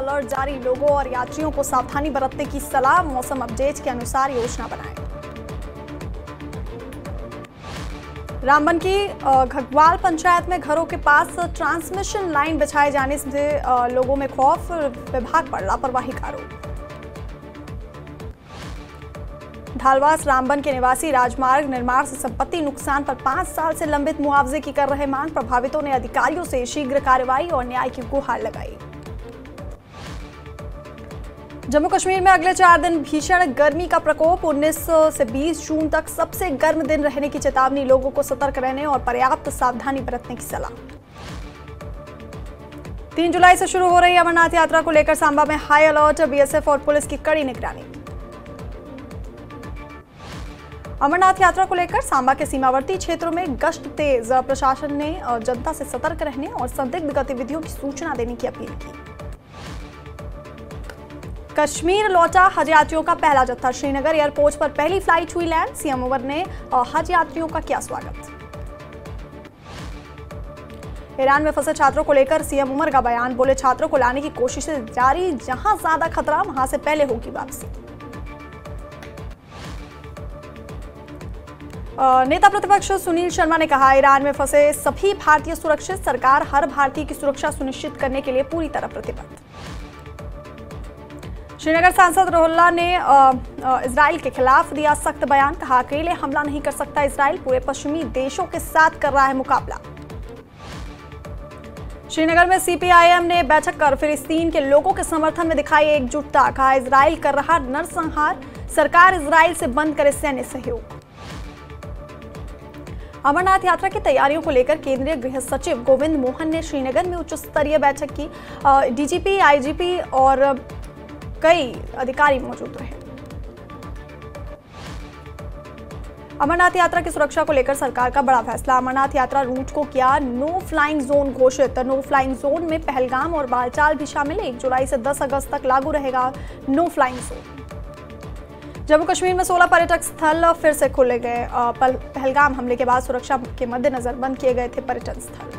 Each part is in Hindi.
अलर्ट जारी, लोगों और यात्रियों को सावधानी बरतने की सलाह। मौसम अपडेट के अनुसार योजना बनाएं। रामबन की घगवाल पंचायत में घरों के पास ट्रांसमिशन लाइन बिछाए जाने से लोगों में खौफ, विभाग पर लापरवाही का आरोप। ढालवास रामबन के निवासी राजमार्ग निर्माण से संपत्ति नुकसान पर 5 साल से लंबित मुआवजे की कर रहे मांग। प्रभावितों ने अधिकारियों से शीघ्र कार्रवाई और न्याय की गुहार लगाई। जम्मू कश्मीर में अगले 4 दिन भीषण गर्मी का प्रकोप। 19 से 20 जून तक सबसे गर्म दिन रहने की चेतावनी। लोगों को सतर्क रहने और पर्याप्त सावधानी बरतने की सलाह। 3 जुलाई से शुरू हो रही अमरनाथ यात्रा को लेकर सांबा में हाई अलर्ट, बीएसएफ और पुलिस की कड़ी निगरानी। अमरनाथ यात्रा को लेकर सांबा के सीमावर्ती क्षेत्रों में गश्त तेज। प्रशासन ने जनता से सतर्क रहने और संदिग्ध गतिविधियों की सूचना देने की अपील की। कश्मीर लौटा हज यात्रियों का पहला जत्था। श्रीनगर एयरपोर्ट पर पहली फ्लाइट हुई लैंड। सीएम उमर ने हज यात्रियों का किया स्वागत। ईरान में फंसे छात्रों को लेकर सीएम उमर का बयान। बोले, छात्रों को लाने की कोशिशें जारी, जहां ज्यादा खतरा वहां से पहले होगी वापसी। नेता प्रतिपक्ष सुनील शर्मा ने कहा, ईरान में फंसे सभी भारतीय सुरक्षित। सरकार हर भारतीय की सुरक्षा सुनिश्चित करने के लिए पूरी तरह प्रतिबद्ध। श्रीनगर सांसद रोहल्ला ने इजराइल के खिलाफ दिया सख्त बयान। कहा, अकेले हमला नहीं कर सकता इजराइल, पूरे पश्चिमी देशों के साथ कर रहा है मुकाबला। श्रीनगर में सीपीआईएम ने बैठक कर फिलिस्तीन के लोगों के समर्थन में दिखाई एकजुटता। कहा, इजराइल कर रहा नरसंहार, सरकार इजराइल से बंद करे सैन्य सहयोग। अमरनाथ यात्रा की तैयारियों को लेकर केंद्रीय गृह सचिव गोविंद मोहन ने श्रीनगर में उच्च स्तरीय बैठक की। डीजीपी, आईजीपी और कई अधिकारी मौजूद रहे। अमरनाथ यात्रा की सुरक्षा को लेकर सरकार का बड़ा फैसला। अमरनाथ यात्रा रूट को किया नो फ्लाइंग जोन घोषित। नो फ्लाइंग जोन में पहलगाम और बालटाल भी शामिल है। 1 जुलाई से 10 अगस्त तक लागू रहेगा no flying zone. Jammu Kashmir में 16 पर्यटक स्थल फिर से खोले गए। पहलगाम हमले के बाद सुरक्षा के मद्देनजर बंद किए गए थे पर्यटन स्थल।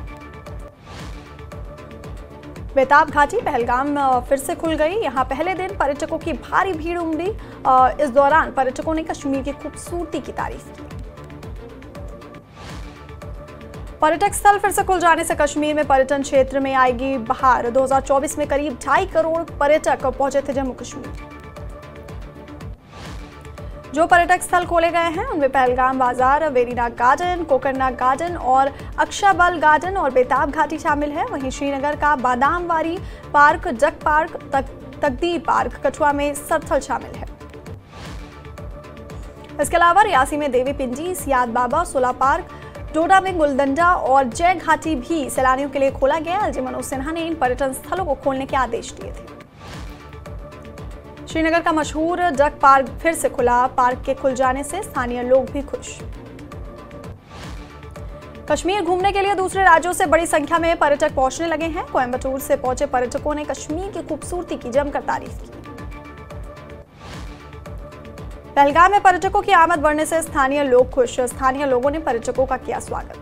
बेताब घाटी पहलगाम फिर से खुल गई। यहां पहले दिन पर्यटकों की भारी भीड़ उमड़ी। इस दौरान पर्यटकों ने कश्मीर की खूबसूरती की तारीफ की। पर्यटक स्थल फिर से खुल जाने से कश्मीर में पर्यटन क्षेत्र में आएगी बहार। 2024 में करीब 2.5 करोड़ पर्यटक पहुंचे थे जम्मू कश्मीर। जो पर्यटक स्थल खोले गए हैं उनमें पहलगाम बाजार, वेरीनाग गार्डन, कोकरनाग गार्डन और अक्षाबल गार्डन और बेताब घाटी शामिल है। वहीं श्रीनगर का बादामवारी पार्क, जग पार्क, तकदीर पार्क, कठुआ में सरथल शामिल है। इसके अलावा रियासी में देवी पिंडी, सियाद बाबा, सोला पार्क, डोडा में गुलदंडा और जय घाटी भी सैलानियों के लिए खोला गया। एलजी मनोज सिन्हा ने इन पर्यटन स्थलों को खोलने के आदेश दिए थे। श्रीनगर का मशहूर डक पार्क फिर से खुला। पार्क के खुल जाने से स्थानीय लोग भी खुश। कश्मीर घूमने के लिए दूसरे राज्यों से बड़ी संख्या में पर्यटक पहुंचने लगे हैं। कोयंबटूर से पहुंचे पर्यटकों ने कश्मीर की खूबसूरती की जमकर तारीफ की। पहलगाम में पर्यटकों की आमद बढ़ने से स्थानीय लोग खुश। स्थानीय लोगों ने पर्यटकों का किया स्वागत।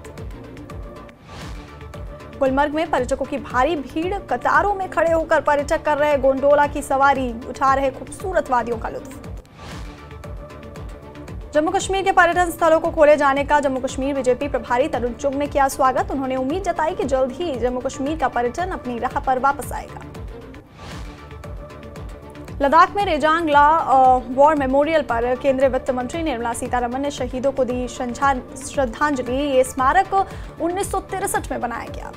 गुलमर्ग में पर्यटकों की भारी भीड़। कतारों में खड़े होकर पर्यटक कर रहे गोंडोला की सवारी, उठा रहे खूबसूरत वादियों का लुत्फ। जम्मू कश्मीर के पर्यटन स्थलों को खोले जाने का जम्मू कश्मीर बीजेपी प्रभारी तरुण चुग ने किया स्वागत। उन्होंने उम्मीद जताई कि जल्द ही जम्मू कश्मीर का पर्यटन अपनी राह पर वापस आएगा। लद्दाख में रेजांग ला वॉर मेमोरियल पर केंद्रीय वित्त मंत्री निर्मला सीतारमण ने शहीदों को दी श्रद्धांजलि। ये स्मारक 1963 में बनाया गया।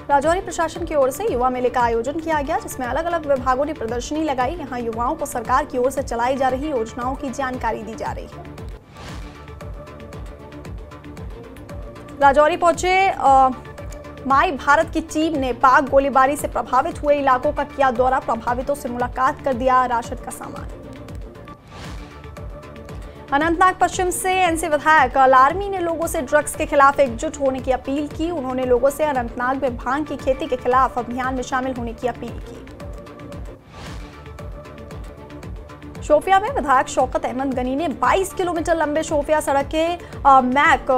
राजौरी प्रशासन की ओर से युवा मेले का आयोजन किया गया, जिसमें अलग अलग विभागों ने प्रदर्शनी लगाई। यहां युवाओं को सरकार की ओर से चलाई जा रही योजनाओं की जानकारी दी जा रही है। राजौरी पहुंचे माई भारत की टीम ने पाक गोलीबारी से प्रभावित हुए इलाकों का किया दौरा। प्रभावितों से मुलाकात कर दिया राशन का सामान। अनंतनाग पश्चिम से एनसी विधायक लारमी ने लोगों से ड्रग्स के खिलाफ एकजुट होने की अपील की। उन्होंने लोगों से अनंतनाग में भांग की खेती के खिलाफ अभियान में शामिल होने की अपील की। शोपियां में विधायक शौकत अहमद गनी ने 22 किलोमीटर लंबे शोपियां सड़क के मैक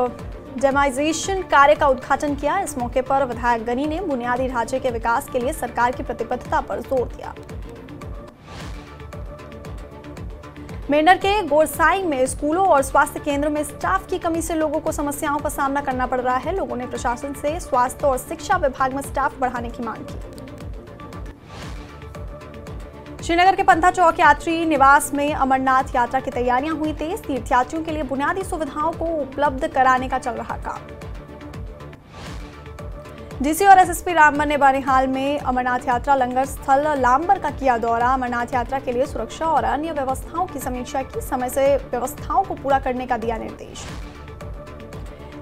डेमाइजेशन कार्य का उद्घाटन किया। इस मौके पर विधायक गनी ने बुनियादी ढांचे के विकास के लिए सरकार की प्रतिबद्धता पर जोर दिया। मेंढर के गोरसाई में स्कूलों और स्वास्थ्य केंद्रों में स्टाफ की कमी से लोगों को समस्याओं का सामना करना पड़ रहा है। लोगों ने प्रशासन से स्वास्थ्य और शिक्षा विभाग में स्टाफ बढ़ाने की मांग की। श्रीनगर के पंथा चौक यात्री निवास में अमरनाथ यात्रा की तैयारियां हुई तेज। तीर्थयात्रियों के लिए बुनियादी सुविधाओं को उपलब्ध कराने का चल रहा काम। डीसी और एसएसपी रामबन ने बनिहाल में अमरनाथ यात्रा लंगर स्थल लांबर का किया दौरा। अमरनाथ यात्रा के लिए सुरक्षा और अन्य व्यवस्थाओं की समीक्षा की। समय से व्यवस्थाओं को पूरा करने का दिया निर्देश।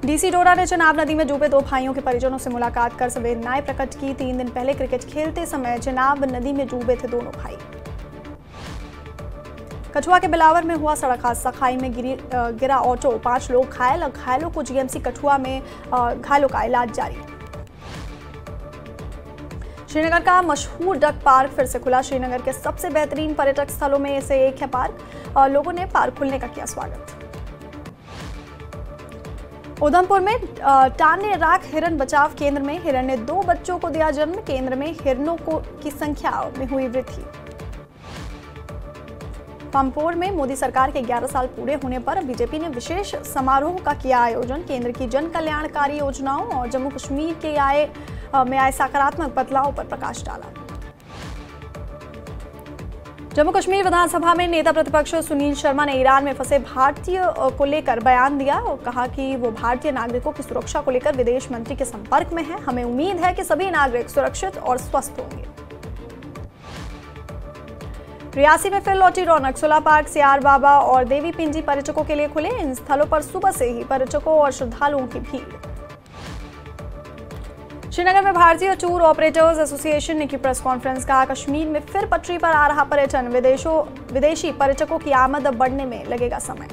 डीसी डोडा ने चिनाब नदी में डूबे 2 भाइयों के परिजनों से मुलाकात कर संवेदनाएं प्रकट की। 3 दिन पहले क्रिकेट खेलते समय चिनाब नदी में डूबे थे दोनों भाई। कठुआ के बिलावर में हुआ सड़क हादसा। खाई में गिरा ऑटो, 5 लोग घायल। घायलों को जीएमसी कठुआ में घायलों का इलाज जारी। श्रीनगर का मशहूर डक पार्क फिर से खुला। श्रीनगर के सबसे बेहतरीन पर्यटक स्थलों में से एक है पार्क। लोगों ने पार्क खुलने का किया स्वागत। उधमपुर में टाने राख हिरन बचाव केंद्र में हिरन ने 2 बच्चों को दिया जन्म। केंद्र में हिरनों की संख्या में हुई वृद्धि। पामपोर में मोदी सरकार के 11 साल पूरे होने पर बीजेपी ने विशेष समारोह का किया आयोजन। केंद्र की जन कल्याणकारी योजनाओं और जम्मू कश्मीर के में आए सकारात्मक बदलाव पर प्रकाश डाला। जम्मू कश्मीर विधानसभा में नेता प्रतिपक्ष सुनील शर्मा ने ईरान में फंसे भारतीय को लेकर बयान दिया और कहा कि वो भारतीय नागरिकों की सुरक्षा को लेकर विदेश मंत्री के संपर्क में है। हमें उम्मीद है कि सभी नागरिक सुरक्षित और स्वस्थ होंगे। रियासी में फिर लौटी रौनक। सुला पार्क, सियार बाबा और देवी पिंडी पर्यटकों के लिए खुले। इन स्थलों पर सुबह से ही पर्यटकों और श्रद्धालुओं की भीड़। श्रीनगर में भारतीय टूर ऑपरेटर्स एसोसिएशन ने की प्रेस कॉन्फ्रेंस। कहा कश्मीर में फिर पटरी पर आ रहा पर्यटन। विदेशी पर्यटकों की आमद बढ़ने में लगेगा समय।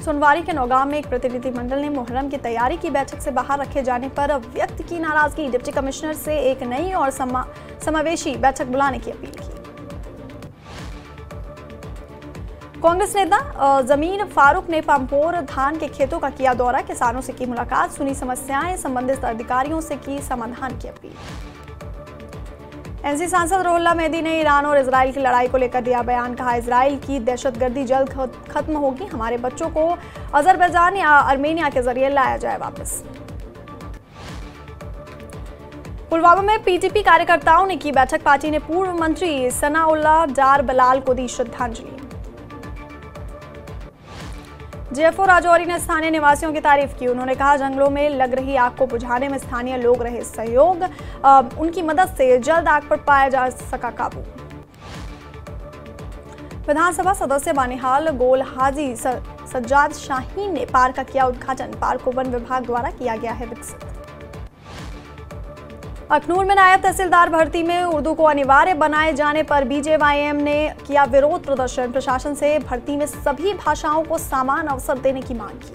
सोनवारी के नौगांव में एक प्रतिनिधिमंडल ने मुहर्रम की तैयारी की बैठक से बाहर रखे जाने पर व्यक्त की नाराजगी। डिप्टी कमिश्नर से एक नई और समावेशी बैठक बुलाने की अपील की। कांग्रेस नेता जमीर फारूक ने पामपोर धान के खेतों का किया दौरा। किसानों से की मुलाकात, सुनी समस्याएं, संबंधित अधिकारियों से की समाधान की अपील। एनसी सांसद रोहुल्ला मेहदी ने ईरान और इजराइल की लड़ाई को लेकर दिया बयान। कहा इजराइल की दहशतगर्दी जल्द खत्म होगी। हमारे बच्चों को अजरबैजान या आर्मेनिया के जरिए लाया जाए वापस। पुलवामा में पीटीपी कार्यकर्ताओं ने की बैठक। पार्टी ने पूर्व मंत्री सनाउल्लाह डार बलाल को दी श्रद्धांजलि। जेएफओ राजौरी ने स्थानीय निवासियों की तारीफ की। उन्होंने कहा जंगलों में लग रही आग को बुझाने में स्थानीय लोग रहे सहयोग। उनकी मदद से जल्द आग पर पाया जा सका काबू। विधानसभा सदस्य बनिहाल गोल हाजी सज्जाद शाहीन ने पार्क का किया उद्घाटन। पार्क को वन विभाग द्वारा किया गया है विकसित। अखनूर में नायब तहसीलदार भर्ती में उर्दू को अनिवार्य बनाए जाने पर बीजेवाईएम ने किया विरोध प्रदर्शन। प्रशासन से भर्ती में सभी भाषाओं को समान अवसर देने की मांग की।